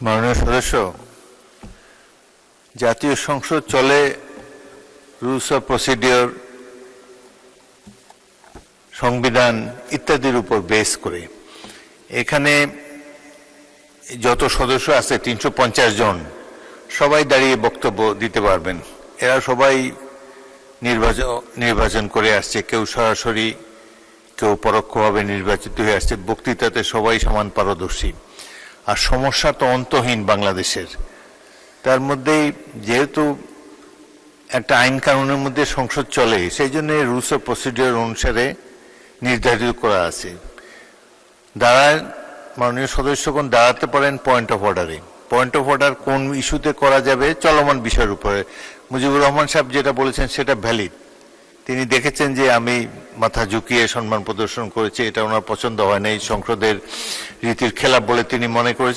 মাননীয় সদস্য, জাতীয় সংসদ চলে রুলস অফ প্রসিডিওর, সংবিধান ইত্যাদির উপর বেস করে। এখানে যত সদস্য আছে 350 জন, সবাই দাঁড়িয়ে বক্তব্য দিতে পারবেন। এরা সবাই নির্বাচন করে আসছে, কেউ সরাসরি কেউ পরোক্ষভাবে নির্বাচিত হয়ে আসছে। বক্তৃতাতে সবাই সমান পারদর্শী। আর সমস্যা তো অন্তহীন বাংলাদেশের। তার মধ্যেই যেহেতু একটা আইন কানুনের মধ্যে সংসদ চলে, সেই জন্য রুলস অফ প্রসিডিওর অনুসারে নির্ধারিত করা আছে। মাননীয় সদস্যগণ দাঁড়াতে পারেন পয়েন্ট অফ অর্ডারে। পয়েন্ট অফ অর্ডার কোন ইস্যুতে করা যাবে? চলমান বিষয়ের উপরে। মুজিবুর রহমান সাহেব যেটা বলেছেন সেটা ভ্যালিড। তিনি দেখেছেন যে আমি মাথা ঝুঁকিয়ে সম্মান প্রদর্শন করেছি, এটা ওনার পছন্দ হয় না, এই সংসদের রীতির খেলাপ বলে তিনি মনে করেছেন।